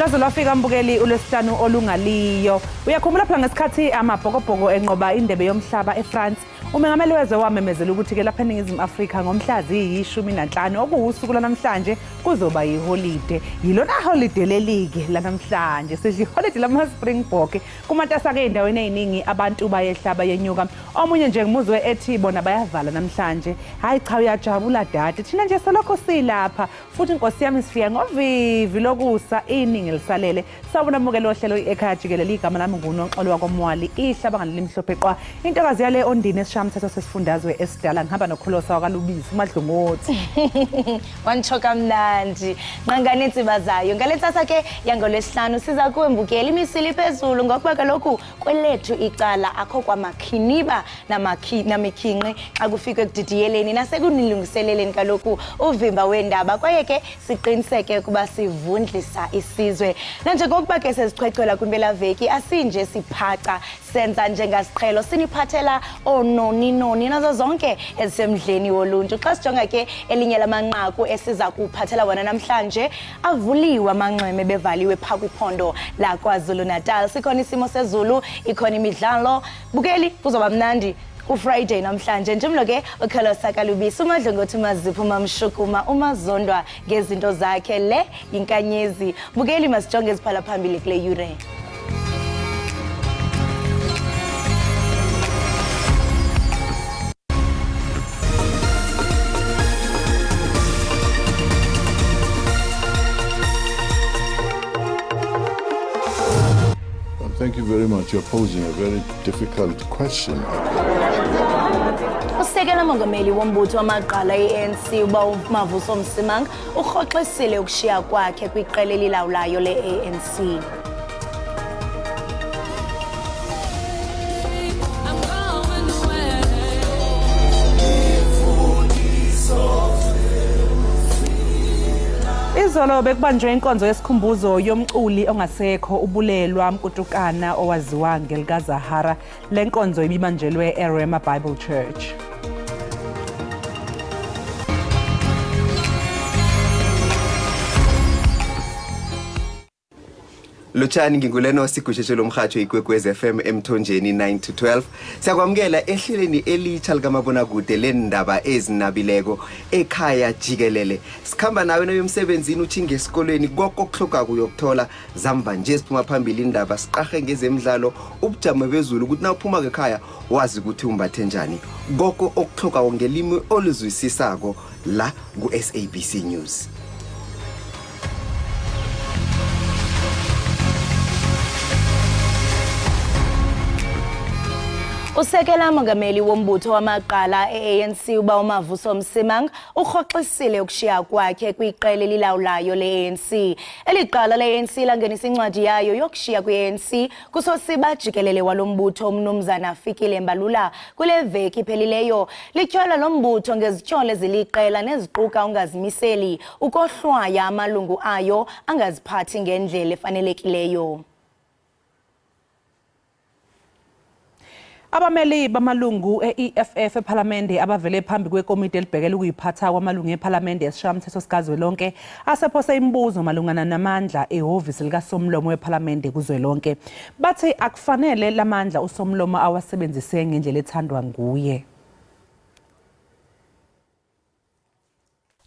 Lazo lwafika mbukeli uLwesihlanu olungaliyo. Uyakhumbula phela ngesikhathi amabhokobhoko enqoba indebe yomhlaba eFrance. Umengameli wezwe wamemezela ukuthi ke lapha eNingizimu Afrika ngomhla ziyi-15 okuwusuku lanamhlanje kuzoba yiholide. Yilona holiday lelike lanamhlanje. Sidla iholide lama-Springbok. Kumatasa-ke endaweni eziningi abantu bayehlaba yenyuka. Omunye nje ngimuzwe ethi bona bayavala namhlanje. Hayi cha uyajabula dade. Thina nje selokho silapha. Futhi inkosi yami sifika ngovivi lokusa iningi lisalele. Sawubona mukelo ohlelo Ekhaya Jikelele igama lami nguNonxolo wakwamwali ihlaba ngaleli mhlophe qwa. Intokazi yale ondini esishamthetho sesifundazwe esidala ngihamba nokholosa wakalubisi uMadlungothi. Wanchoka mnandi. Nqangane intsibazayo. Ngaletsasa ke yangoLwesihlanu siza kuwembukela imisili phezulu ngokuba kaloku kwelethu icala akho kwamakhiniba namikhinqi xa kufika ekudidiyeleni nasekunilungiseleleni kaloku uvimba wendaba kwaye ke siqiniseke ukuba sivundlisa isizwe. Nanje ngokuba ke sezichwechwela kwimpelaveki asinje siphaca senza njengasiqhelo siniphathela ononi nazo zonke ezisemdleni woluntu. Xa sijonga ke elinye lamanqaku esiza kuphathela wona namhlanje avuliwe amanxweme bevaliwe pha kwiphondo la KwaZulu Natal. Sikhona isimo sezulu, ikhona imidlalo. Bukeli kuzoba mnandi uFriday namhlanje njemlo ke ukholosa kalubisi uMadlungothi uMazipho uMamshukuma umazondwa ngezinto zakhe le inkanyezi. Bukeli masijonge eziphala phambili kule yure. Thank you very much. You're posing a very difficult question. Usekela mongameli wombutho wamaqala eANC uba uMavuso Msimanga urhoxisile ukushiya kwakhe kwiqela elilawulayo leANC. Izolo bekubanjwe inkonzo yesikhumbuzo yomculi ongasekho ubulelwa Mkutukana owaziwa ngelikaZahara. Le nkonzo ibibanjelwe eRema Bible Church. Lutshani nginguleno sigusheshelo umkhatsho ikwekwezi FM emthonjeni 9 to 12. Siyakwamukela ehleleni elitsha likamabonakude lendaba ezinabileko Ekhaya Jikelele. Sikhamba nawe noyomsebenzini uthinge esikolweni konke okuhloka kuyokuthola zamba nje siphuma phambili indaba siqahe ngezemidlalo ubujamo bezulu ukuthi na uphuma ekhaya wazi ukuthi umbathe njani. Konke okuhloka ngelimi oluzwisisako la ku SABC News. Usekela mongameli wombutho wamaqala eANC uba uMavuso Msimanga urhoxisile ukushiya kwakhe kwiqela elilawulayo leANC. Eliqala leANC langenisa incwadi yayo yokushiya kweANC kusosiba Jikelele walombutho umnumzana Fikile Mbalula kule veki phelileyo. Lityhola lombutho ngezityholo eziliqela neziquka ungazimiseli ukohlwaya amalungu ayo angaziphathi ngendlela efanelekileyo. Abameli bamalungu eEFF eParliamentary abavele phambi kwekomiti elibhekele ukuyiphatha kwamalungu eParliamentary esishamthetho sikazwelonke asephose imibuzo malungana namandla ehhovisi likaSomlomo weParliamentary kuzwelonke. Bathi akufanele lamandla uSomlomo awasebenzise ngendlela ethandwa nguye.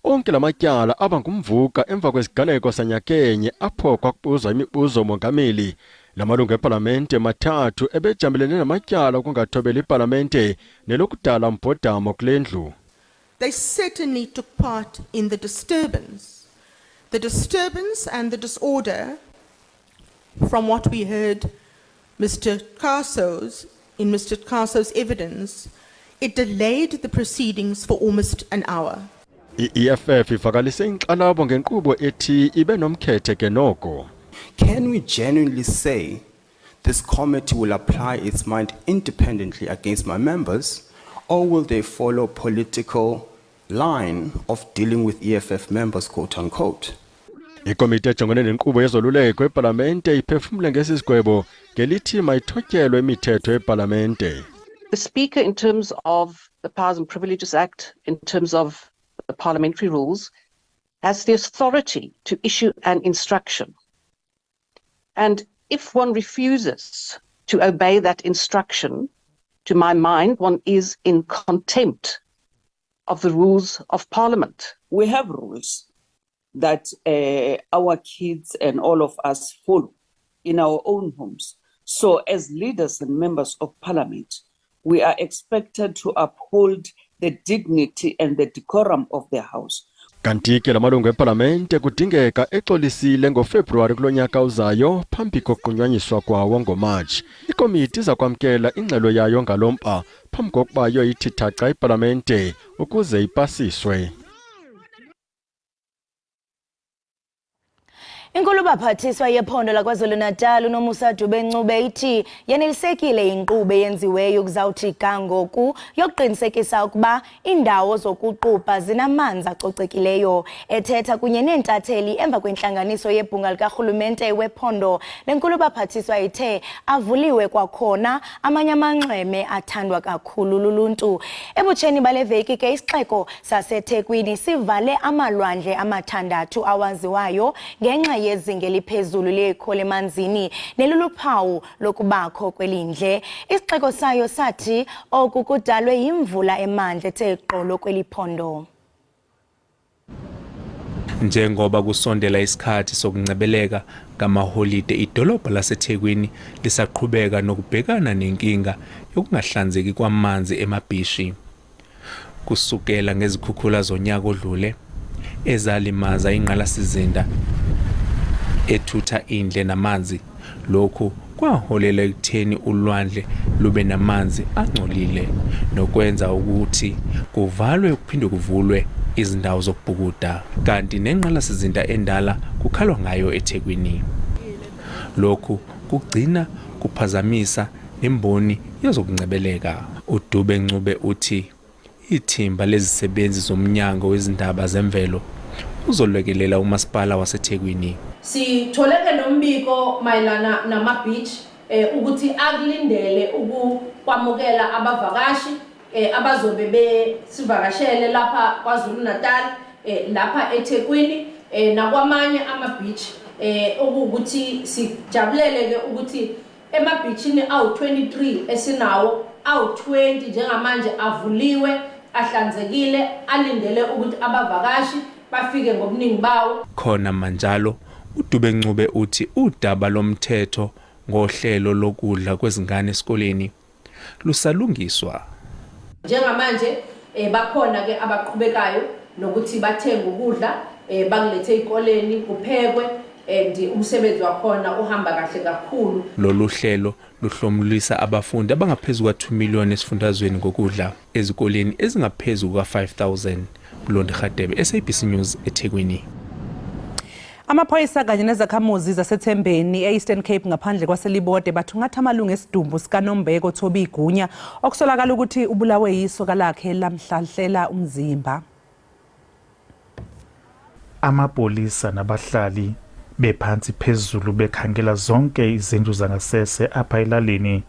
Onke lamatyala abangumvuka emva kwesiganeko sanyakenye apho kwakubuzwa imibuzo mongameli. Lamalungu eParliamente mathathu ebejambelene namatyala okungathobeli iParliamente nelokudala mbhodamo kule ndlu. They certainly took part in the disturbance. The disturbance and the disorder, from what we heard in Mr. Caso's evidence, it delayed the proceedings for almost an hour. I-EFF ifakalise inkxalabo ngenkqubo ethi ibe nomkhethe ke noko. Can we genuinely say this committee will apply its mind independently against my members, or will they follow political line of dealing with EFF members, quote unquote? Ikomite ejongene nenkqubo yezoluleko eParliamente iphefumle ngesisigwebo ngelithi mayithotyelwe imithetho eParliamente. The Speaker, in terms of the Powers and Privileges Act, in terms of the parliamentary rules, has the authority to issue an instruction And if one refuses to obey that instruction, to my mind, one is in contempt of the rules of Parliament. We have rules that our kids and all of us follow in our own homes. So as leaders and members of Parliament, we are expected to uphold the dignity and the decorum of the House. Kanti ke lamalungu eParlamente kudingeka exolisile ngoFebruary kulonyaka uzayo phambi kokunyanyiswa kwawo ngoMarch. Ikomiti iza kwamkela ingxelo yayo ngalompa phambi kokuba yoyithi thaca eParlamente ukuze ipasiswe. Inkulu baphathiswa yephondo laKwaZulu-Natal uNomusa Dube-Ncube ithi yenelisekile inkqubo eyenziweyo ukuzawuthi kangoku yokuqinisekisa ukuba indawo zokuqubha zinamanzi acocekileyo. Ethetha kunye neentatheli emva kwentlanganiso yebhunga likarhulumente wephondo, le nkulu baphathiswa ithe avuliwe kwakhona amanye amanxweme athandwa kakhulu luluntu. Ebutsheni bale veki ke isixeko saseThekwini sivale amalwandle amathandathu awaziwayo ngenxa yezinga eliphezulu lekholi emanzini neluluphawu lokubakho kwelindle. Isixeko sayo sathi oku kudalwe yimvula emandla ethe gqolo kweliphondo. Njengoba kusondela isikhathi sokuncebeleka ngamaholide, idolobha laseThekwini lisaqhubeka nokubhekana nenkinga yokungahlanzeki kwamanzi emabhishi. Kusukela ngezikhukhula zonyaka odlule ezalimaza ingqalasizinda ethutha indle namanzi, lokhu kwaholela ekutheni ulwandle lube namanzi angcolile nokwenza ukuthi kuvalwe ukuphinde kuvulwe izindawo zokubhukuda, kanti nenqalasizinda endala kukhalwa ngayo eThekwini. Lokhu kugcina kuphazamisa nemboni yezokuncebeleka. uDube-Ncube uthi ithimba lezisebenzi zomnyango wezindaba zemvelo uzolwekelela umasipala waseThekwini. Sitholeke nombiko mayelana nama-beach ukuthi akulindele ukwamukela abavakashi abazobe besivakashele lapha KwaZulu-Natal, lapha eThekwini nakwamanye ama-beach, ukuthi sijabulele-ke ukuthi ema-beachini awu-23 esinawo, awu-20 njengamanje avuliwe, ahlanzekile, alindele ukuthi abavakashi bafike ngobuningi bawo. Khona manjalo uDube-Ncube uthi udaba lomthetho ngohlelo lokudla kwezingane esikoleni lusalungiswa. Njengamanje bakhona ke abaqhubekayo nokuthi bathenga ukudla bakulethe ezikoleni kuphekwe, and umsebenzi wakhona uhamba kahle kakhulu. Lolu hlelo luhlomulisa abafundi abangaphezulu kwa2 million esifundazweni ngokudla ezikoleni ezingaphezulu kwa5,000. Blonde Khadebe, SABC News, eThekwini. Amaphoyisa kanye nezakhamuzi zaseThembeni e-Eastern Cape ngaphandle kwaseLibode bathungatha amalungu esidumbu sikaNombeko Thobi Igunya okusolakala ukuthi ubulawe yisoka lakhe lamhlahlela umzimba. Amapolisa nabahlali bephansi phezulu bekhangela zonke izindlu zangasese apha elalini,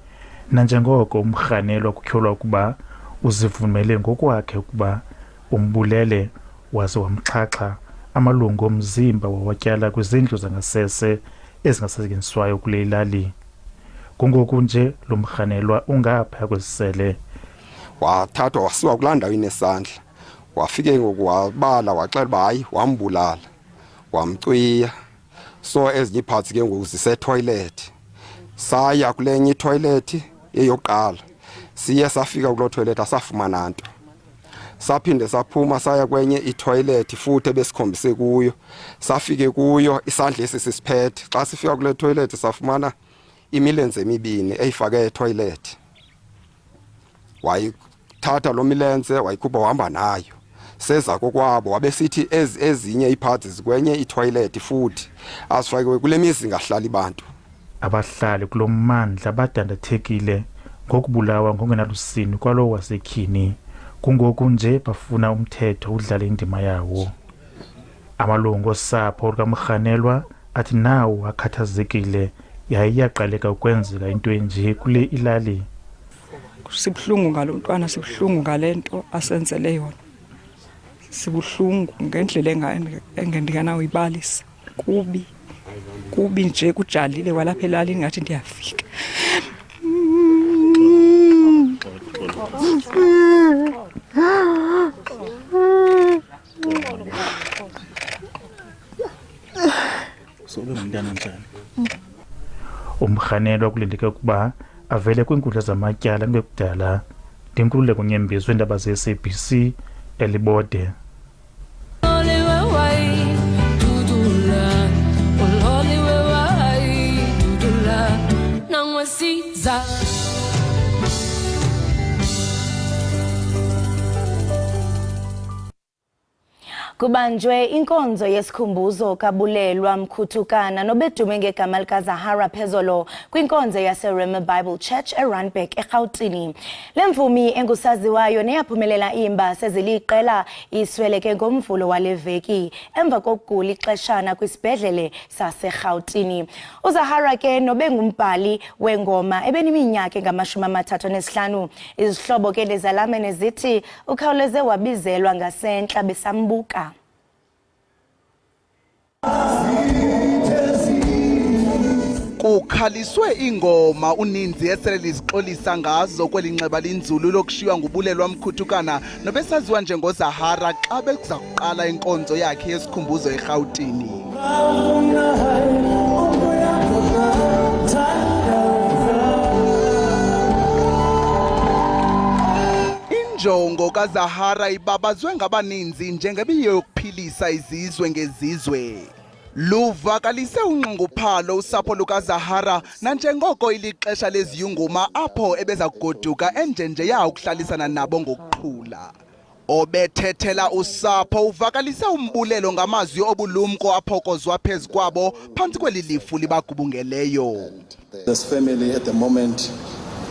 nanjengoko umrhanelwa kutyholwa ukuba uzivumele ngokwakhe ukuba umbulele waze wamxhaxha amalungu omzimba wawatyala kwizindlu zangasese ezingasetyenziswayo kule lali. Kungoku nje lo mrhanelwa ungapha kwesisele. Wathathwa wasiwa kulaa ndawo inesandla, wafike ngoku wabala waxela uba hayi wambulala, wamcwiya. So ezinye iparts ke ngoku zisetoilet. Saya kulenye itoilet eyokuqala, siye safika kuloo toilet asafumana nto. Saphinde saphuma saya kwenye itoilet futhi besikhombise kuyo, safike kuyo isandla esisiphethe. Xa sifika kule toilet safumana imilenze emibini eyifake etoilet. Wayithatha lo milenze wayikhupha wahamba nayo. Seza kokwabo wabesithi ezinye iparts zikwenye itoilet futhi asifake kule mizi ngahlali abantu. Abahlali kulo mmandla badandathekile ngokubulawa ngokungenalusini kwalo wasekhini. Kungoku nje bafuna umthetho udlale indima yawo. Amalungu osapho lukamrhanelwa athi nawo akhathazekile yaye iyaqaleka ukwenzeka into enje kule ilali. Sibuhlungu ngalo mntwana, sibuhlungu ngalento asenzele yona. Sibuhlungu ngendlela engendikana uyibalisa kubi kubi nje kujalile walapha elalini ngathi ndiyafika. Umkhanelwa kulindeke ukuba avele kwinkundla zamatyala ngekudala ndinkululeko unyembezi weendaba ze-SABC elibode. Kubanjwe inkonzo yesikhumbuzo kabulelwa mkhuthukana nobedume ngegama likaZahara Phezolo kwinkonzo yaseRema Bible Church eRandburg eGauteng. Lemvumi engusaziwayo neyaphumelela iimbasa eziliqela isweleke ngomvulo wale veki emva kokugula ixeshana kwisibhedlele saseGauteng. uZahara ke nobengumbhali wengoma ebeniminyaka engama-35. Izihlobo ke lezalamene zithi ukhawuleze wabizelwa ngasentla besambuka. Kukhaliswe ingoma uninzi esele lizixolisa ngazo kwelinxeba linzulu lokushiywa ngubulelwa mkhuthukana nobesaziwa njengoZahara xa bekuza kuqala inkonzo yakhe yesikhumbuzo eGauteng. Injongo kaZahara ibabazwe ngabaninzi njengebiye yokuphilisa izizwe ngezizwe. Luvakalise unxunguphalo usapho lukaZahara nanjengoko ilixesha leziyunguma apho ebeza kugoduka enjenje yawo ukuhlalisana nabo ngokuqhula. Obethethela usapho uvakalise umbulelo ngamazwi obulumko aphokozwa phezu kwabo phantsi kweli lifu libagubungeleyo. This family at the moment,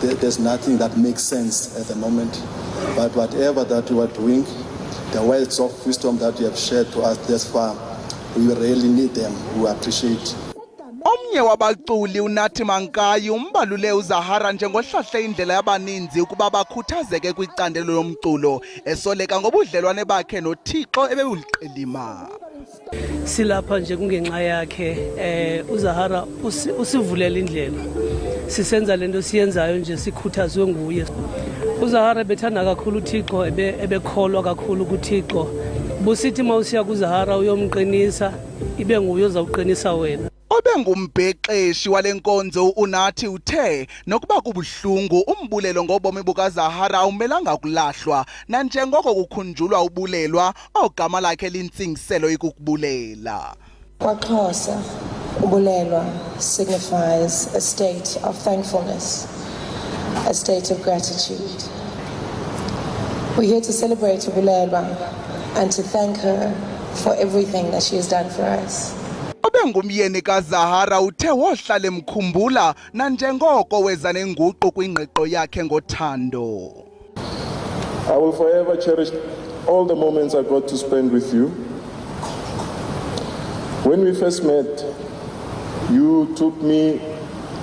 there's nothing that makes sense at the moment, but whatever that you are doing, the words of wisdom that you have shared to us thus far, we really need them. We appreciate. Omnye wabaculi uNathi Mankayi umbalule uZahara njengohlahle indlela yabaninzi ukuba bakhuthazeke kwicandelo lomculo esoleka ngobudlelwane bakhe noThixo ebebuliqilima. Silapha nje kungenxa yakhe uZahara usivulela indlela. Sisenza lento siyenzayo nje sikhuthazwe nguye. uZahara bethanda kakhulu uThixo ebekholwa kakhulu kuThixo. Busithi mawusiya kuZahara uyomqinisa ibe nguye ozawuqinisa wena. Obengumbhexeshi walenkonzo uNathi uthe nokuba kubuhlungu umbulelo ngobomi bukaZahara awumelanga kulahlwa nanjengoko kukhunjulwa ubulelwa ogama lakhe lintsingiselo ikukubulela. KwaXhosa ubulelwa signifies a state of thankfulness, a state of gratitude. We're here to celebrate ubulelwa and to thank her for everything that she has done for us. Obengumyeni kaZahara uthe wohlala emkhumbula nanjengoko weza nenguqu kwingqiqo yakhe ngothando. I will forever cherish all the moments I got to spend with you. When we first met, you took me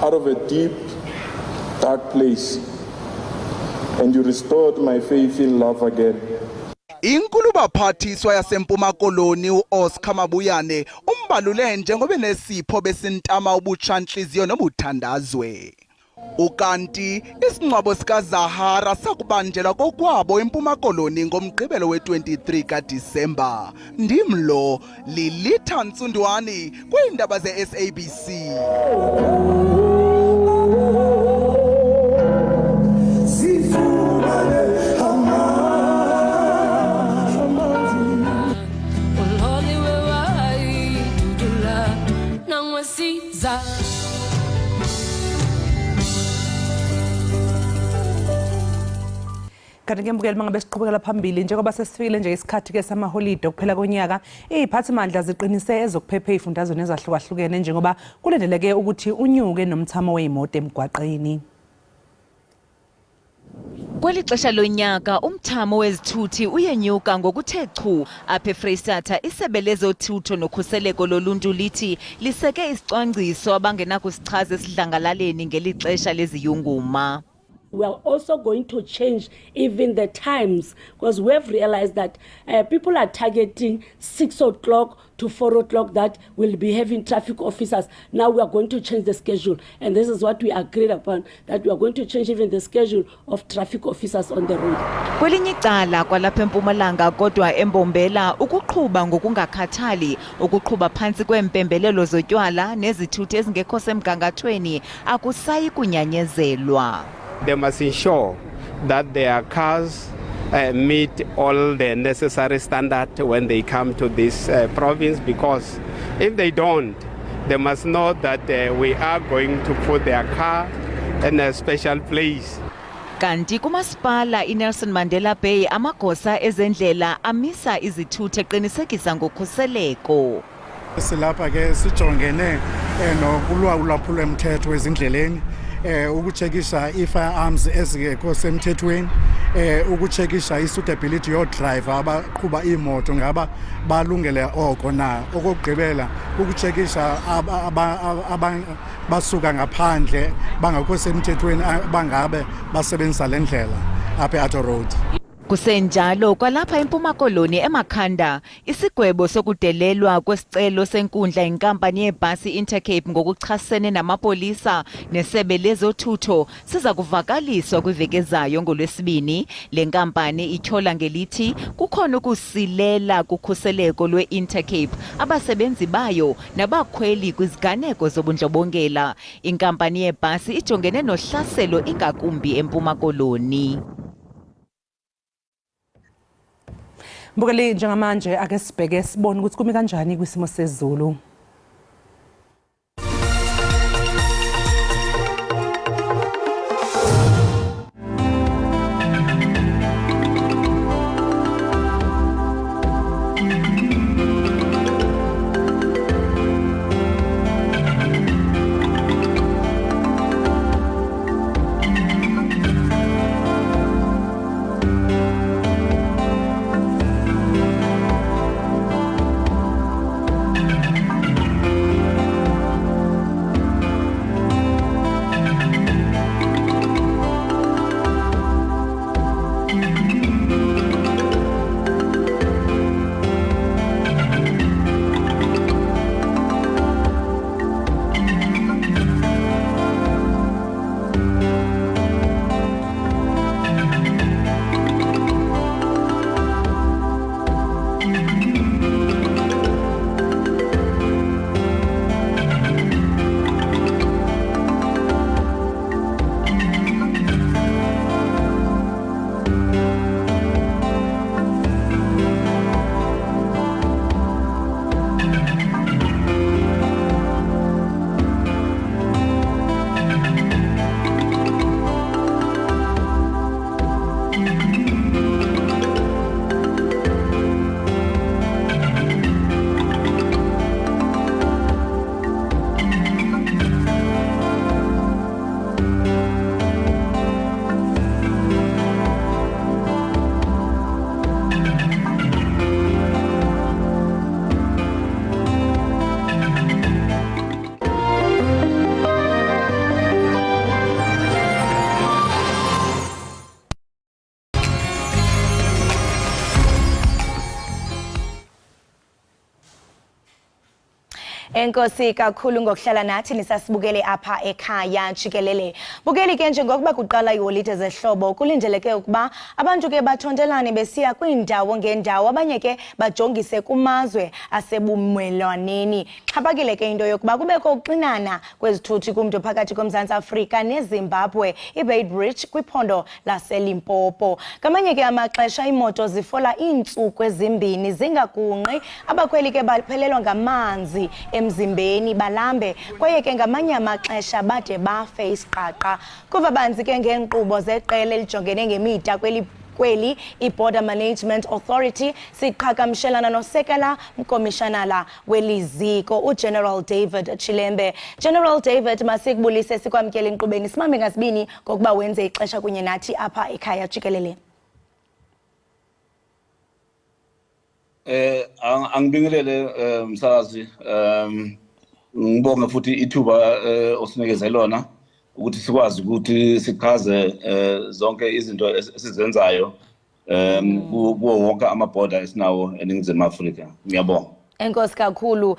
out of a deep, dark place and you restored my faith in love again. Inkulu baphathiswa yaseMpuma Koloni uOscar Mabuyane umbalule njengoba nesipho besintama ubutshantliziyo nobuthandazwe. Ukanti isingcwabo sikaZahara sakubanjelwa kokwabo eMpuma Koloni ngomgqibelo we-23 kaDisemba. Ndimlo Lilitha Ntsundwani kwiindaba ze-SABC. Kanti ke mbukeli mangabe siqhubekela phambili njengoba sesifikile nje isikhathi ke samaholide okuphela konyaka iziphathimandla ziqinise ezokuphepha ezifundazweni ezahlukahlukene njengoba kulendeleke ukuthi unyuke nomthamo weimoto emgwaqeni. Kweli xesha lonyaka umthamo wezithuthi uyenyuka ngokuthe chu apha eFreystata. Isebe lezothutho nokhuseleko loluntu lithi liseke isicwangciso abangenakusichaza esidlangalaleni ngeli xesha leziyunguma. We are also going to change even the times, because we have realized that people are targeting 6 o'clock to 4 o'clock that will be having traffic officers. Now we are going to change the schedule, and this is what we agreed upon, that we are going to change even the schedule of traffic officers on the road. Kwelinye icala kwalapha eMpumalanga kodwa eMbombela ukuqhuba ngokungakhathali ukuqhuba phansi kwempembelelo zotywala nezithuthi ezingekho semgangathweni akusayi kunyanyezelwa. They must ensure that their cars meet all the necessary standards when they come to this province, because if they don't, they must know that we are going to put their car in a special place. Kanti kumasipala iNelson Mandela Bay amagosa ezendlela amisa izithuthi eqinisekisa ngokhuseleko. Silapha ke sijongene nokulwaphulo emthetho ezindleleni, ukuchekisha i-firearms ezingekho semthethweni, ukuchekisha i-suitability yo-driver abaqhuba imoto ngaba balungele oko na. Okugqibela ukuchekisha basuka ngaphandle bangakho semthethweni bangabe basebenzisa le ndlela apha e-Auto Road. Kusenjalo kwalapha eMpuma Koloni eMakhanda isigwebo sokudelelwa kwesicelo senkundla inkampani yebhasi Intercape ngokuchasene namapolisa nesebe lezothutho siza kuvakaliswa kwiveki ezayo ngoLwesibini. Le nkampani ityhola ngelithi kukhona ukusilela kukhuseleko lwe-Intercape abasebenzi bayo nabakhweli kwiziganeko zobundlobongela. Inkampani yebhasi ijongene nohlaselo ingakumbi eMpuma Koloni. Mbukeli njengamanje ake sibheke sibone ukuthi kumi kanjani kwisimo sezulu. Enkosi kakhulu ngokuhlala nathi nisasibukele apha ekhaya Jikelele. Bukeli ke njengokuba kuqala iholide zehlobo kulindeleke ukuba abantu ke bathontelane besiya kwiindawo ngendawo, abanye ke bajongise kumazwe asebummelwaneni. Xhaphakile ke into yokuba kubekho uxinana kwezithuthi kumntu phakathi koMzantsi Afrika neZimbabwe iBay Bridge kwiphondo laseLimpopo. Ngamanye ke amaxesha imoto zifola iintsuku ezimbini zingagungqi, abakhweli ke baphelelwa ngamanzi emzimbeni balambe kwaye ke ngamanye amaxesha bade bafe isiqaqa. Kuva banzi ke ngeenkqubo zeqela elijongene ngemida kweli i-Border Management Authority siqhagamshelana nosekela mkomishanala weliziko uGeneral David Chilembe. General David, masikubulise sikwamkele inkqubeni, simambe ngasibini ngokuba wenze ixesha kunye nathi apha ekhaya Jikelele. Angibingelele msakazi, ngibonge futhi ithuba osinikeze lona ukuthi sikwazi ukuthi sichaze zonke izinto esizenzayo kuwo wonke amabhoda esinawo eNingizimu Afrika. Ngiyabonga. Enkosi kakhulu.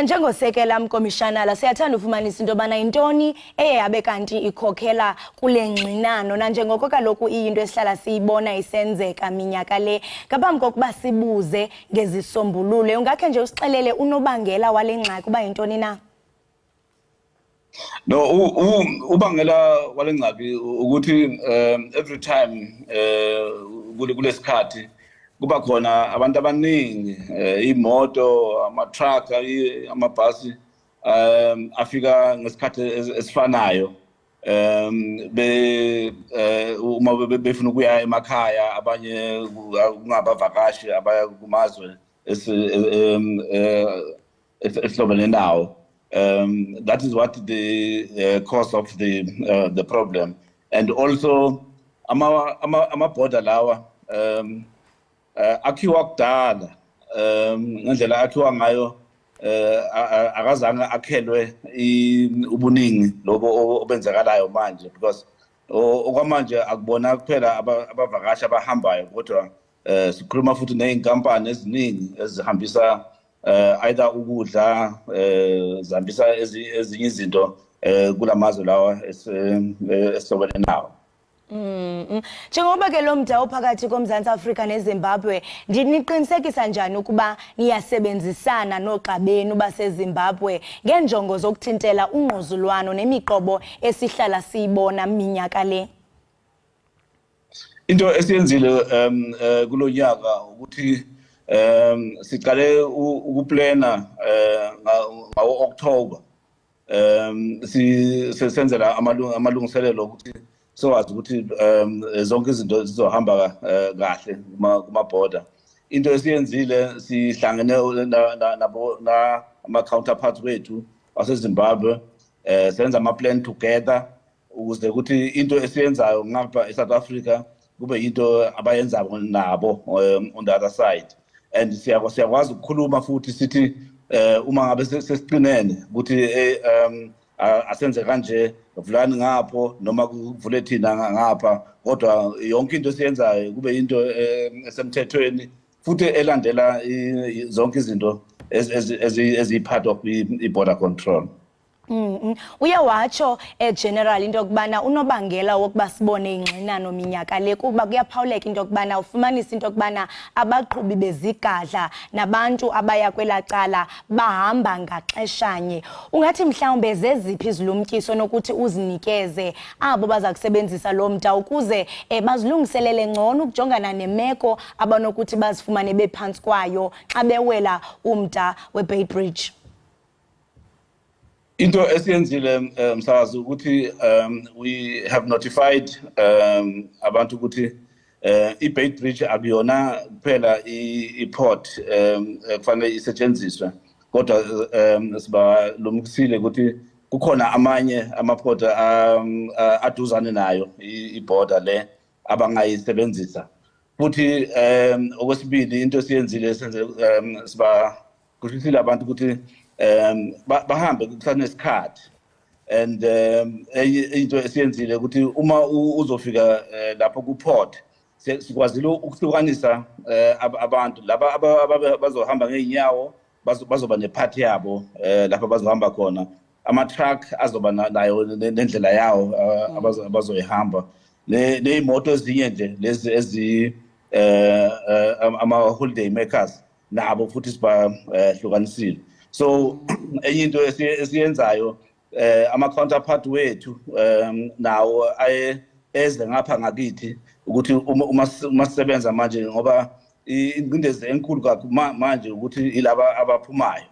Njengosekela mkomishanala siyathanda ufumanisa into bana intoni eyabe kanti ikhokhela kule ngxinano na njengoko kaloku into esihlala siyibona isenzeka minyaka le. Ngaphambi kokuba sibuze ngezisombululo ungakhe nje usixelele unobangela wale ngxaki kuba intoni na? No, ubangela wale ngxaki ukuthi every time kulesikhathi kuba khona abantu abaningi imoto ama-truck amabhasi afika ngesikhathi esifanayo uma befuna ukuya emakhaya abanye kungabavakashi abaya kumazwe esihlobene nawo. That is what the cause of the problem, and also ama-border lawa akhiwa kudala ngendlela akhiwa ngayo akazange akhelwe ubuningi lobo obenzekalayo manje, because okwamanje akubona kuphela abavakashi abahambayo kodwa sikhuluma futhi ney'nkampani eziningi ezihambisa either ukudla zihambisa ezinye izinto kulamazwe lawa esihlobene nawo. Njengoba ke lo mda ophakathi koMzantsi Afrika neZimbabwe niqinisekisa njani ukuba niyasebenzisana noogxa benu baseZimbabwe ngeenjongo zokuthintela ungquzulwano nemiqobo esihlala siyibona minyaka le? Into esiyenzile kulo nyaka ukuthi siqale ukuplana ngawo-October sisenzela amalungiselelo ukuthi sikwazi ukuthi zonke izinto zizohamba kahle kuma-border. Into esiyenzile sihlangene nama-counterparts wethu waseZimbabwe senza ama-plan together ukuze ukuthi into esiyenzayo ngapha eSouth Africa kube into abayenzayo nabo on the other side. And siyakwazi ukukhuluma futhi sithi uma ngabe sesiqinene ukuthi asenze kanje vulani ngapho noma kuvule thina ngapha, kodwa yonke into esiyenzayo kube into esemthethweni futhi elandela zonke izinto ezi-part of i-border control. Uye watsho general into yokubana unobangela wokuba sibone ingxinano minyaka le kuba kuyaphawuleka into yokubana ufumanisa into yokubana abaqhubi bezigadla nabantu abaya kwela cala bahamba ngaxeshanye. Ungathi mhlawumbe zeziphi izilumkiso nokuthi uzinikeze abo baza kusebenzisa lo mda ukuze bazilungiselele ngcono ukujongana nemeko abanokuthi bazifumane bephantsi kwayo xa bewela umda weBay Bridge? Into esiyenzile msakazi ukuthi we have notified abantu ukuthi iBay Bridge akuyona kuphela i-port kufanele isetshenziswe, kodwa sibalumkisile ukuthi kukhona amanye amaport aduzane nayo i-border le abangayisebenzisa. Futhi okwesibili into esiyenzile sibakushisile abantu ukuthi bahambe kusanesikhathi, and into esiyenzile ukuthi uma uzofika lapho ku-port sikwazile ukuhlukanisa abantu laba bazohamba ngeenyawo bazoba nephathi yabo lapho bazohamba khona, ama-truck azoba nayo nendlela yawo abazoyihamba, ney'moto ezinye nje lezi ama-holiday makers nabo futhi sibahlukanisile. So enye into esiyenzayo ama-counterpart wethu nawo eze ngapha ngakithi ukuthi uma sisebenza manje ngoba ingcindezi enkulu kakhulu manje ukuthi ilaba abaphumayo,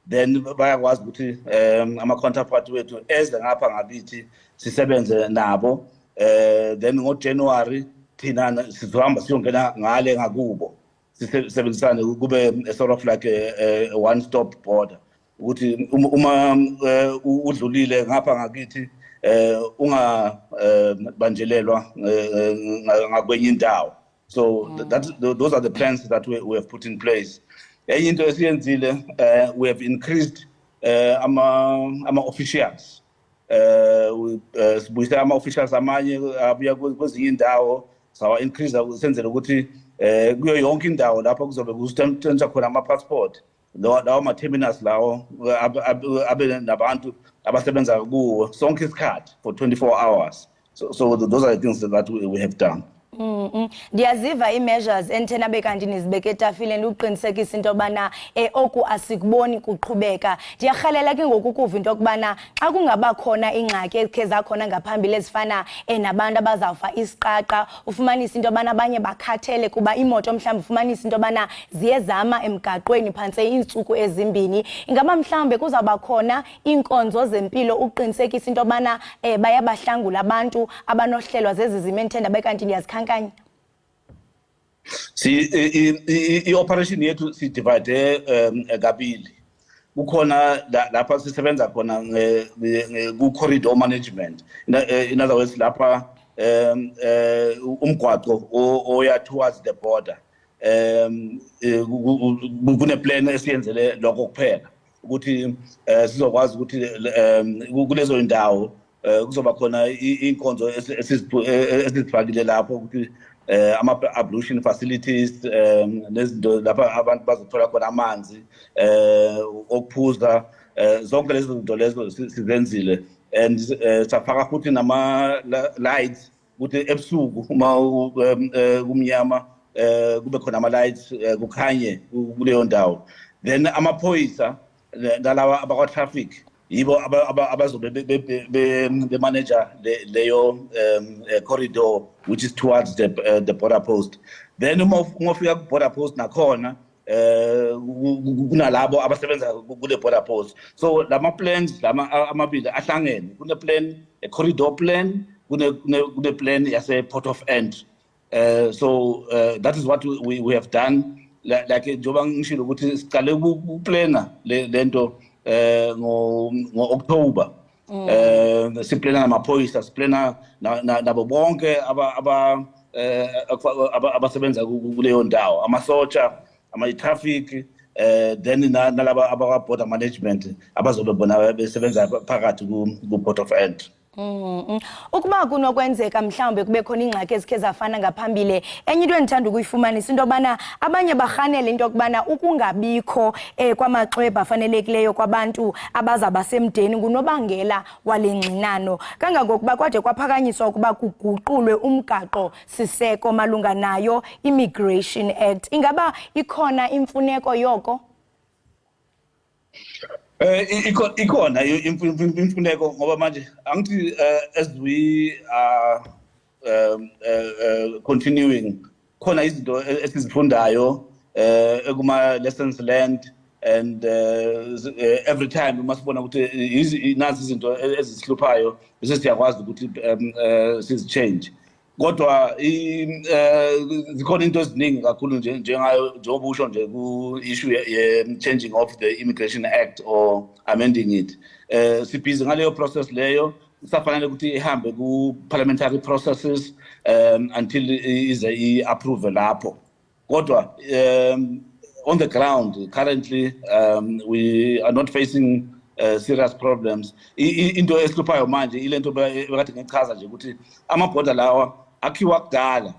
then bayakwazi ukuthi ama-counterpart wethu eze ngapha ngakithi sisebenze nabo, then ngoJanuary thina sizohamba siyongena ngale ngakubo sisebenzisane kube sort of like a one-stop border ukuthi uma udlulile ngapha ngakithi ungabanjelelwa ngakwenye indawo. So those are the plans that we have put in place. Enye into esiyenzile we have increased ama-officials sibuyise ama-officials amanye abuya kwezinye indawo sawa increase senzele ukuthi kuyo yonke indawo lapho kuzobe kusetshenziswa khona ama-passport lawo ma-terminals lawo abe nabantu abasebenza kuwo sonke isikhathi for 24 hours. So those are the things that we have done. Ndiyaziva i-measures enthena bekanti nizibeke etafileni uqinisekisa into yobana oku asikuboni kuqhubeka. Ndiyarhalela ke ngoku kuva into yokubana xa kungaba khona ingxaki ezikhe zakhona ngaphambili ezifana nabantu abazawufa isiqaqa, ufumanisa into yobana abanye bakhathele kuba imoto mhlawumbi ufumanisa into yobana ziye zama emgaqweni phantse iintsuku ezimbini. Ingaba mhlawumbe kuzawuba khona iinkonzo zempilo uqinisekisa into yobana bayabahlangula abantu abanohlelwa zezi zimo enthenda bekanti ndiyazikhankanya. I-operation yethu sidivide kabili. Kukhona lapha sisebenza khona ku-corridor management. In other words, lapha umgwaqo oya towards the border. Kune-plan esiyenzele lokho kuphela ukuthi sizokwazi ukuthi kulezo indawo kuzoba khona inkonzo esizifakile lapho ukuthi ama-ablution facilities nezinto lapha abantu bazothola khona amanzi okuphuza zonke lezo zinto lezo sizenzile and safaka futhi nama-lights ukuthi ebusuku uma kumnyama kube khona ama-lights kukhanye kuleyo ndawo. Then amaphoyisa nalaba abakwa-traffic yibo abazobe be-manager leyo corridor which is towards the border post. Then uma ufika ku-border post nakhona kunalabo abasebenza kule border post. So lama-plans amabili ahlangene, kune-plan, a corridor plan, kune-plan yase-port of entry. So that is what we have done. Like njengoba ngishilo ukuthi siqale ukuplana lento ngo-October. Siplana namaphoyisa, siplana nabo bonke abasebenza kuleyo ndawo, amasotsha, ama-traffic, then nalaba abaka-border management abazobe bona besebenza phakathi ku-port of entry. Ukuba kunokwenzeka mhlawumbe kube khona ingxaki ezikhe zafana ngaphambili, enye into endithanda ukuyifumanisa into yobana abanye barhanele into yokubana ukungabikho kwamaxwebhu afanelekileyo kwabantu abazaba semdeni ngunobangela wale ngxinano, kangangokuba kwade kwaphakanyiswa ukuba kuguqulwe umgaqo siseko malunga nayo Immigration Act. Ingaba ikhona imfuneko yoko? Ikona imfuneko ngoba manje angithi as we are continuing khona izinto esizifundayo ekuma lessons learned and every time masibona ukuthi nazi izinto ezihluphayo bese siyakwazi ukuthi sizichange. Kodwa zikhona into eziningi kakhulu njengoba usho nje ku-issue ye-changing of the Immigration Act or amending it. Sibhizi ngaleyo process leyo, safanele ukuthi ihambe ku-parliamentary processes until ize i-approve lapho. Kodwa on the ground currently we are not facing serious problems. Into esihluphayo manje ilento bekade ngichaza nje ukuthi amabhoda lawa akhiwa kudala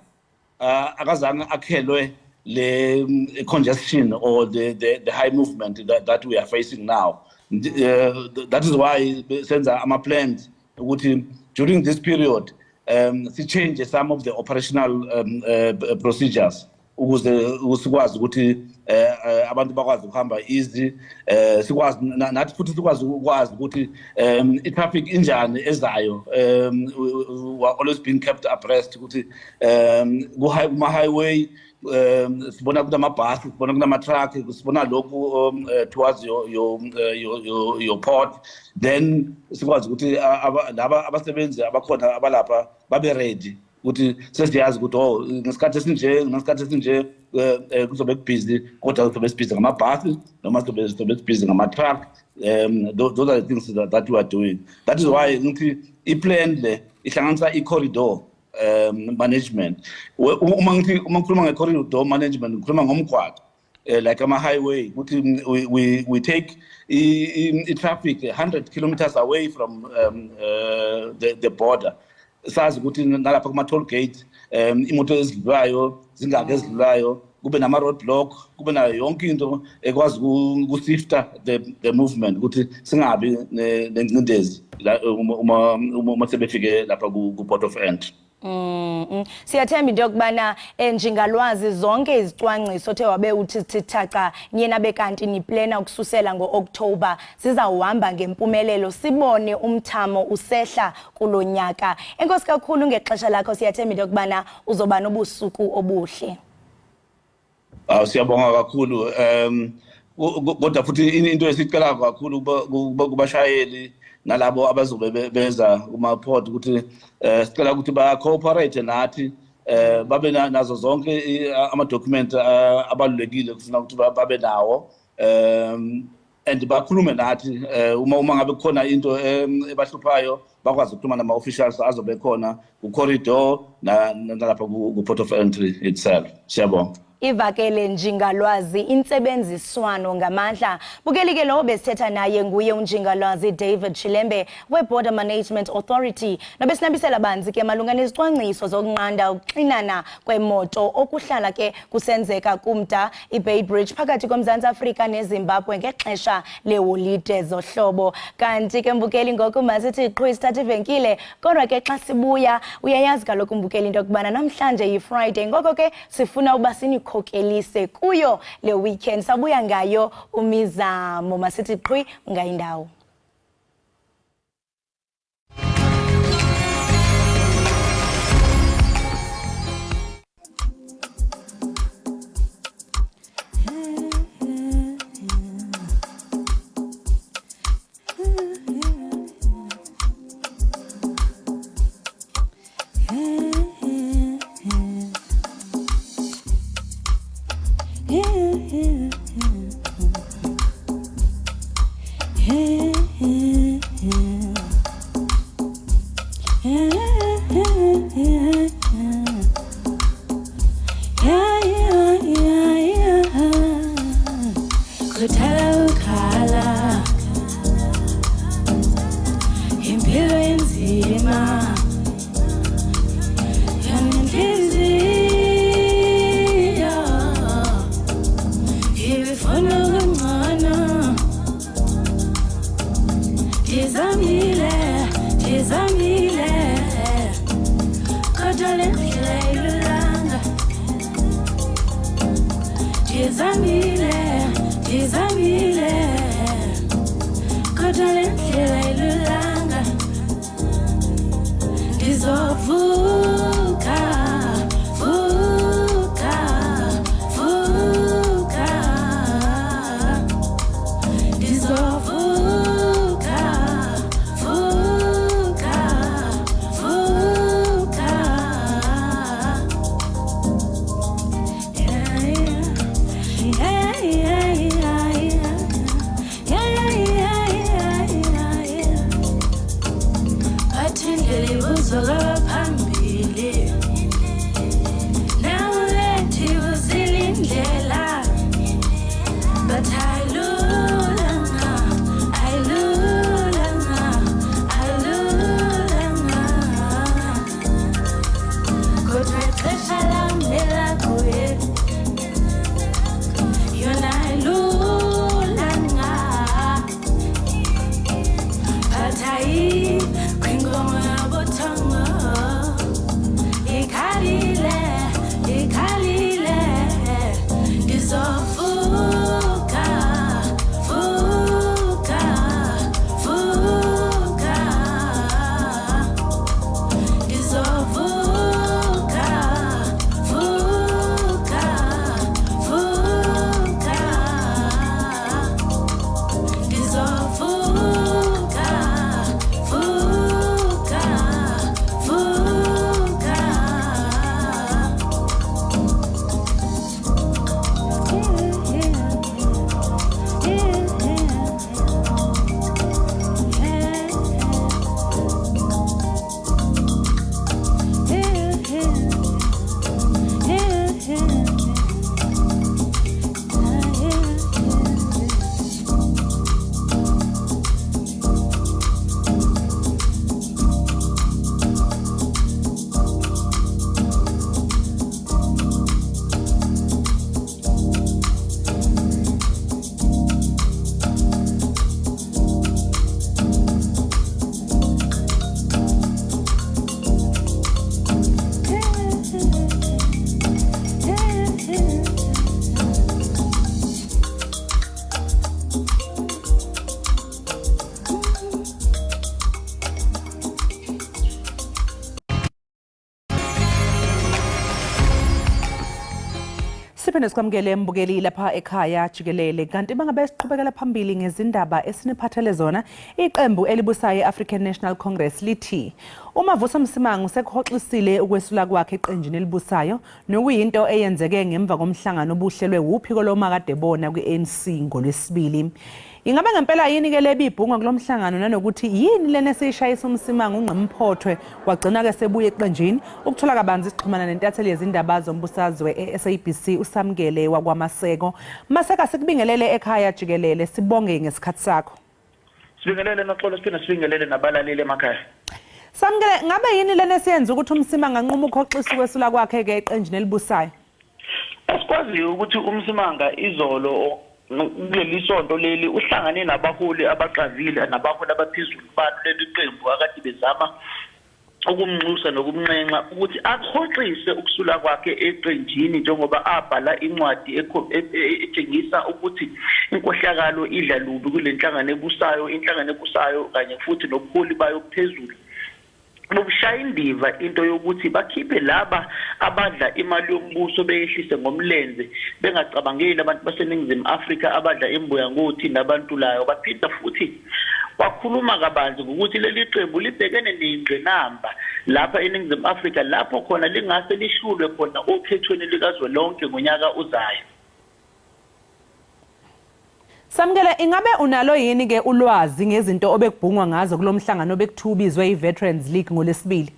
akazange akhelwe le congestion or the high movement that we are facing now. That is why senza ama-plans ukuthi during this period si change some of the operational procedures ukuze sikwazi ukuthi abantu bakwazi ukuhamba easy, sikwazi nathi futhi sikwazi ukuthi i-traffic injani ezayo. We are always being kept abreast ukuthi kuma-highway sibona kunamabhasi, sibona kunama-truck, sibona lokhu towards your port. Then sikwazi ukuthi laba abasebenzi abakhona abalapha babe ready ukuthi sesiyazi ukuthi ngesikhathi esinje kuzobe kubhizi, kodwa kuzobe sibhizi ngamabhasi noma kuzobe sibhizi ngama-truck. Those are the things that we are doing. That is why ngithi i-plan le ihlanganisa i-corridor management. Uma ngikhuluma nge-corridor management ngikhuluma ngomgwaqo. like on a highway, we take traffic 100 kilometers away from the border. Sazi ukuthi nalapha kuma toll gate imoto ezidlulayo zingake ezidlulayo kube nama roadblock kube nayo yonke into ekwazi ukusifta the movement ukuthi singabi nencindezi uma sebefike lapha ku port of entry. Siyathemba into yokubana njingalwazi zonke izicwangciso othe wabe uthi thithaca nyena bekanti niplena ukususela ngo-October sizawuhamba ngempumelelo sibone umthamo usehla kulonyaka. Enkosi kakhulu ngexesha lakho, siyathemba into yokubana uzoba nobusuku obuhle. Siyabonga kakhulu kodwa futhi into esicela kakhulu kubashayeli nalabo abazobe beza kuma port ukuthi sicela ukuthi ba cooperate nathi babe nazo zonke ama document abalulekile kufuna ukuthi babe nawo and bakhulume nathi uma ngabe khona into ebahluphayo bakwazi ukuxhumana nama officials azobe khona ku corridor nalapha ku port of entry itself. Siyabonga. Ivakele njingalwazi insebenziswano ngamandla. Bukelike lo besithetha naye nguye unjingalwazi David Chilembe we-Border Management Authority. Nobesinabisela banzi ke malunga nezicwangciso zokunqanda ukuxinana kwemoto okuhlala ke kusenzeka kumda iBay Bridge phakathi koMzantsi Afrika neZimbabwe ngexesha leholide zohlobo. Kanti ke mbukeli ngoku masithi qhwi sithatha ivenkile kodwa ke xa sibuya uyayazi kaloku mbukeli into yokubana namhlanje yi-Friday ngoko ke sifuna uba khokelise kuyo le weekend sabuya ngayo umizamo masithi qhwi ngayindawo. Phambili Siphinde sikwamukele embukeli lapha ekhaya Jikelele kanti bangabe siqhubekela phambili ngezindaba esinephathele zona iqembu elibusayo eAfrican National Congress lithi uMavuso Msimangu sekhoxisile ukwesula kwakhe eqenjini elibusayo nokuyinto eyenzeke ngemva komhlangano obuhlelwe uphiko lomakadebona kweANC ngoLwesibili. Ingabe ngempela yini ke lebibhunga kulomhlangano nanokuthi yini lena seyishayisa uMsimangu ungqimphotho wagcina ke sebuye eqenjini ukuthola kabanzi sixhumana nentatheli yezindaba zombusazwe eSABC uSamkele wakwaMaseko. Maseka sikubingelele ekhaya Jikelele sibonge ngesikhathi sakho. Sibingelele noxolo siphinde sibingelele nabalaleli emakhaya. Samkele ngabe yini lena siyenza ukuthi uMsimangu anquma ukhoxisa ukwesula kwakhe ke eqenjini elibusayo? Asikwazi ukuthi uMsimanga izolo kulelisonto leli uhlangane nabaholi abaqavile nabaholi abaphezulu balo leli qembu akade bezama ukumnxusa nokumnxenxa ukuthi akhoxise ukusula kwakhe eqenjini njengoba abhala incwadi etshengisa ukuthi inkohlakalo idla lubi kulenhlangano ebusayo inhlangano ebusayo kanye futhi nobuholi bayo phezulu lokushaya indiva into yokuthi bakhiphe laba abadla imali yombuso beyehlise ngomlenze bengacabangeli abantu baseningizimu Afrika abadla imbuya ngothi nabantu layo baphinda futhi wakhuluma kabanzi ukuthi leli qembu libhekene nengqinamba lapha eningizimu Afrika lapho khona lingase lishulwe khona okhethweni likazwelonke ngonyaka uzayo. Samkele ingabe unalo yini ke ulwazi ngezinto obekubhungwa ngazo kulomhlangano obekuthubizwe iVeterans League ngoLesibili?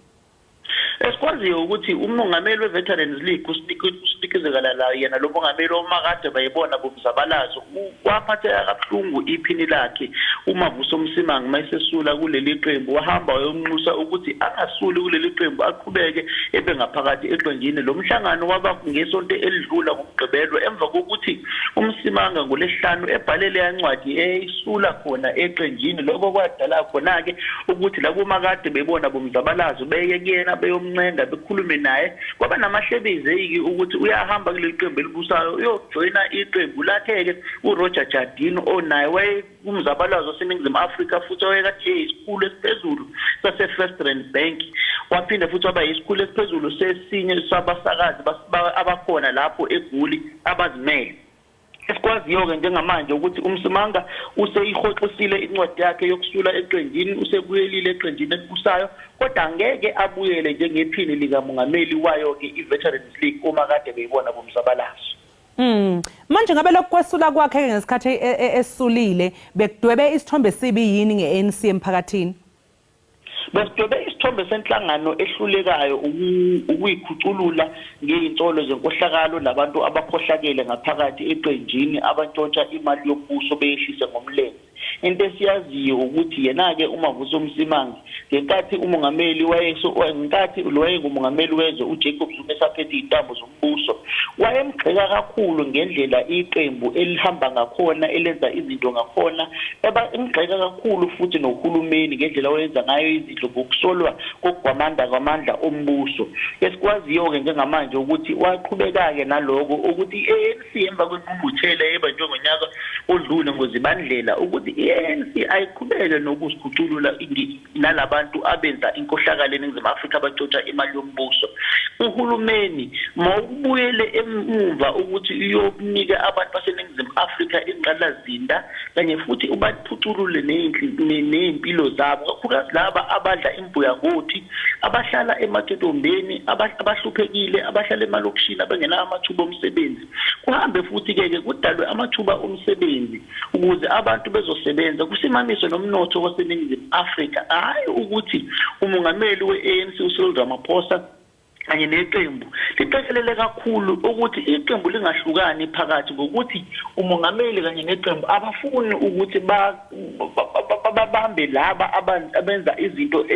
Esikwaziyo ukuthi umongameli weVeterans League usinikizekala la yena lo mongameli omakade bayibona bomzabalazo waphatheka kabuhlungu iphini lakhe uMavuso Msimangu mayisesula kuleli qembu wahamba wayomnxusa ukuthi angasuli kuleli qembu aqhubeke ebengaphakathi eqenjini. Lo mhlangano waba ngesonto elidlula ngomgqibelo emva kokuthi uMsimanga ngolesihlanu ebhalele yancwadi eyisula khona eqenjini lokho kwadala khona ke ukuthi labo makade bebona bomzabalazo beyekena beyomncenga bekhulume naye kwaba namahlebezeki ukuthi uyahamba kuleli qembu elibusayo uyojoina iqembu lakhe ke uRoger Jardine onaye waye umzabalazo waseningizimu Afrika futhi wayekade isikhulu esiphezulu saseFirst Rand Bank waphinda futhi waba isikhulu esiphezulu sesinye sabasakazi abakhona lapho eGoli abazimele. Esikwaziyo ke njengamanje ukuthi uMsimanga useyihoxisile incwadi yakhe yokusula eqenjini usebuyelile eqenjini elibusayo kodwa angeke abuyele njengephini likamongameli wayo ke iVeterans League uma kade beyibona bomzabalazo. Manje ngabe lokwesula kwakhe ngesikhathi esulile bekudwebe isithombe sibi yini ngeANC emphakathini? Besidwebe isithombe senhlangano ehlulekayo ukuyikhuculula ngeinsolo zenkohlakalo labantu abakhohlakele ngaphakathi eqenjini abantshontsha imali yombuso beyehlise ngomlenze. Into esiyaziyo ukuthi yena ke uMavuso Msimangu ngenkathi umongameli ngenkathi wayengumongameli wezwe uJacob Zuma esaphethe intambo zombuso wayemgxeka kakhulu ngendlela iqembu elihamba ngakhona elenza izinto ngakhona emgxeka kakhulu futhi nohulumeni ngendlela oyenza ngayo izinto ngokusolwa kwamandla ombuso. Esikwaziyo ke njengamanje ukuthi waqhubeka ke naloko ukuthi iANC emva kwenqumbuthela ebanjwe ngonyaka odlule ngozibandlela ukuthi iANC ayiqhubeke nokusikhuculula nalabantu abenza inkohlakalo eningizimu Afrika abantshontsha imali yombuso. Uhulumeni mawubuyele emumva ukuthi uyokunika abantu baseningizimu Afrika ingqalazinda kanye futhi ubaphuculule nezimpilo zabo kakhulukazi laba abadla imbuya ngothi abahlala ematetombeni abahluphekile abahlala emalokishini abangena amathuba omsebenzi. Kuhambe futhi ke kudalwe amathuba omsebenzi ukuze abantu bezosebenza kusimamiswe nomnotho waseningizimu Afrika hayi ukuthi umongameli weANC uCyril Ramaphosa kanye neqembu liqekelele kakhulu ukuthi iqembu lingahlukani phakathi ngokuthi umongameli kanye neqembu abafuni ukuthi babambe laba abenza izinto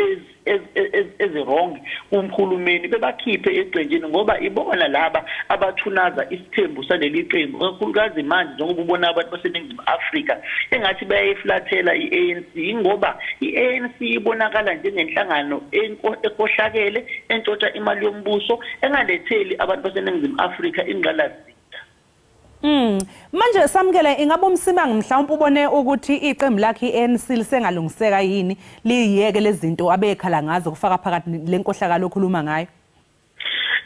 ezirong kumkhulumeni bebakhiphe eqenjini ngoba ibona laba abathunaza isithembu saleli qembu kakhulukazi manje njengoba ubona abantu baseningizimu Afrika engathi bayayiflathela iANC ngoba iANC ibonakala njengenhlangano ekhohlakele entshontsha imali yombuso engaletheli abantu baseningizimu Afrika ingqalazinda. Manje Samkele ingabe uMsimangu mhlawumbe ubone ukuthi iqembu lakhe iANC lisengalungiseka yini liyeke lezinto abekhala ngazo kufaka phakathi lenkohlakalo okhuluma ngayo?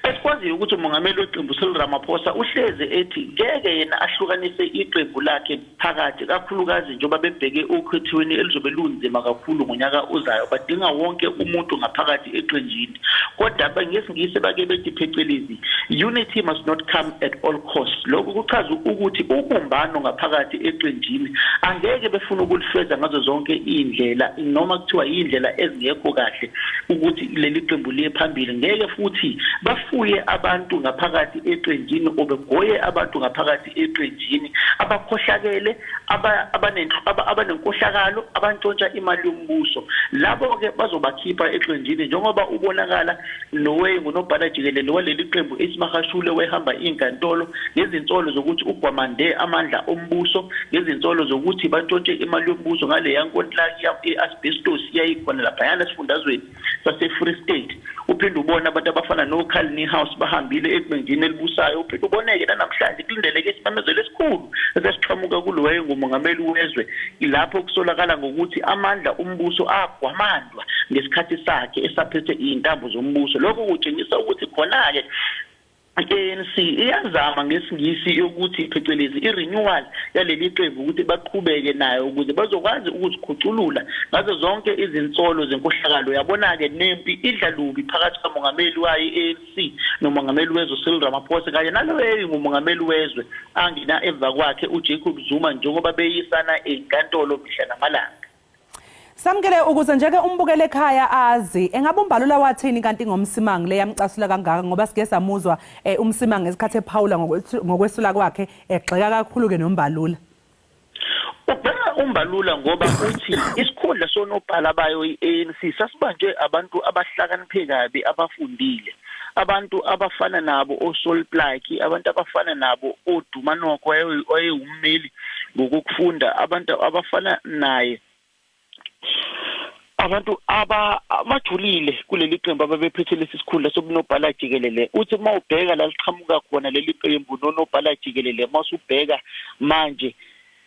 esikwaziyo ukuthi umongameli weqembu Cyril Ramaphosa uhleze ethi ngeke yena ahlukanise iqembu lakhe phakathi kakhulukazi njengoba bebheke ukhethweni elizobe lunzima kakhulu ngonyaka uzayo badinga wonke umuntu ngaphakathi eqenjini kodwa bangesingise bake bethi phecelezi unity must not come at all costs lokho kuchaza ukuthi ubumbano ngaphakathi eqenjini angeke befuna ukulifeza ngazo zonke indlela noma kuthiwa indlela ezingekho kahle ukuthi leli qembu liye phambili ngeke futhi bafuye abantu ngaphakathi eqenjini obegoye abantu ngaphakathi eqenjini abakhohlakele abanenkohlakalo abantshontsha imali yombuso labo ke bazobakhipha eqenjini njengoba ubonakala nowe ngunobhala jikelele waleli qembu esimahashule wehamba inkantolo ngezinsolo zokuthi ugwamande amandla ombuso ngezinsolo zokuthi bantshontshe imali yombuso ngale yankontilaki ye-asbestos yayikhona laphayana esifundazweni sase-Free State uphinde ubona abantu abafana no-Kalini House bahambile eqenjini elibusayo uphinde uboneke namhlanje kulindeleke isimamezelo esikhulu esesiqhamuka kulowe ngumongameli wezwe ilapho kusolakala ngokuthi amandla ombuso agwamandwa ngesikhathi sakhe esaphethe izintambo zombuso lokho kutshengisa ukuthi khona-ke ANC iyazama ngesingisi yokuthi phecelezi i-renewal yaleli qembu ukuthi baqhubeke nayo ukuze bazokwazi ukuzikhuculula ngazo zonke izinsolo zenkohlakalo yabona-ke nempi idlalubi phakathi kamongameli wayo i-ANC nomongameli wezwe Cyril Ramaphosa kanye naloyo ngumongameli wezwe angina emva kwakhe uJacob Zuma njengoba beyisana enkantolo mihla namalanga. Samkele ukuze njeke umbukele ekhaya azi engabe umbalula wathini kanti ngomsimango le yamcasula kangaka ngoba sike samuzwa umsimango ngesikhathi ephawula ngokwesula kwakhe egxeka kakhulu ke nombalula. Ubheka umbalula ngoba uthi isikhundla sonobhala bayo i-ANC sasibanje abantu abahlakaniphe kabi abafundile abantu abafana nabo oSol Plaatje abantu abafana nabo oDumanoko oyeyimmeli ngokufunda abantu abafana naye abantu abajulile kuleli qembu ababephethe lesi sikhundla sobunobhala jikelele uthi mawubheka la liqhamuka khona leli qembu nonobhala jikelele masubheka manje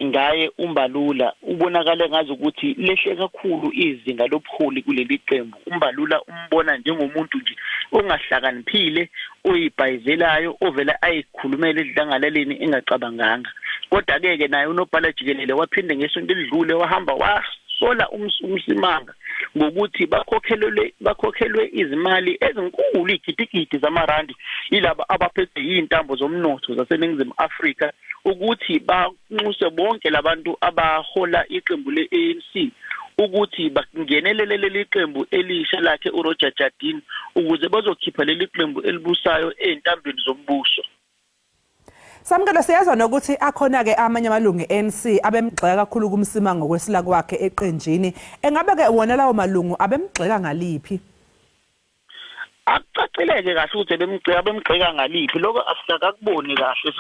ngaye umbalula ubonakala ngazi ukuthi lehle kakhulu izinga lobuholi kuleli qembu umbalula umbona njengomuntu nje ongahlakaniphile oyibhayizelayo ovela ayikhulumela edlangalaleni engacabanganga kodwa ke naye unobhala jikelele waphinde ngesonto elidlule wahamba sola umsimanga ngokuthi bakhokhelwe izimali ezinkulu igidigidi zamarandi yilabo abaphethe izintambo zomnotho zaseNingizimu Afrika ukuthi banxuse bonke labantu abahola iqembu le-ANC ukuthi bangenelele leli qembu elisha lakhe uRoger Jardine ukuze bazokhipha leli qembu elibusayo ezintambeni zombuso. Samkelo siyazwa nokuthi akhona ke amanye amalungu ANC abemgxeka kakhulu kumsimango ngokwesila kwakhe eqenjini engabe ke wona lawo malungu abemgxeka ngaliphi? Akucacileke kahle ukuthi bemgxeka ngaliphi lokho asikakuboni kahle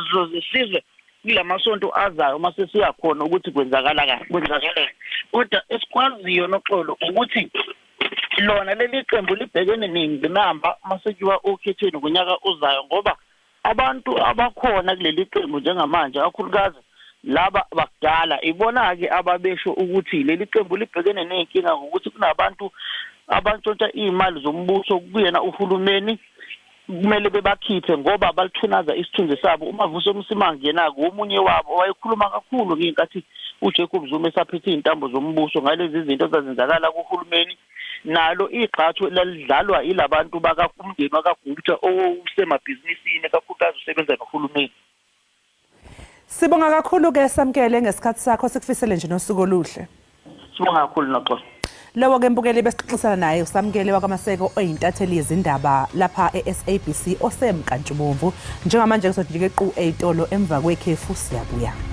sizwe kulamasonto azayo mase siyakhona ukuthi kwenzakala kodwa esikwaziyo noxolo ukuthi lona leli qembu libhekene nengqinamba mase kuyiwa okhethweni ngonyaka uzayo ngoba abantu abakhona kuleli qembu njengamanje kakhulukazi laba bakudala ibona ke ababesho ukuthi leli qembu libhekene nenkinga ngokuthi kunabantu abantshontsha imali zombuso kuyena uhulumeni kumele bebakhiphe ngoba balithunaza isithunzi sabo uMavuso Msimangu yena omunye wabo wayekhuluma kakhulu ngenkathi uJacob Zuma esaphethe izintambo zombuso ngalezi zinto zazenzakala kuhulumeni nalo igxathu lalidlalwa yilabantu bakakumndeni wakagubutha osemabhizinisini kakhulukazi usebenza nohulumeni. Sibonga kakhulu ke Samkele ngesikhathi sakho sikufisele nje nosuku oluhle. Sibonga kakhulu noxolo. Lewo ke mbukeli besixoxisana naye uSamkele wakaMaseko oyintatheli yezindaba lapha eSABC osemkantshubomvu njengamanje kuzothi ke qhu eyitolo emva kwekhefu siyabuya.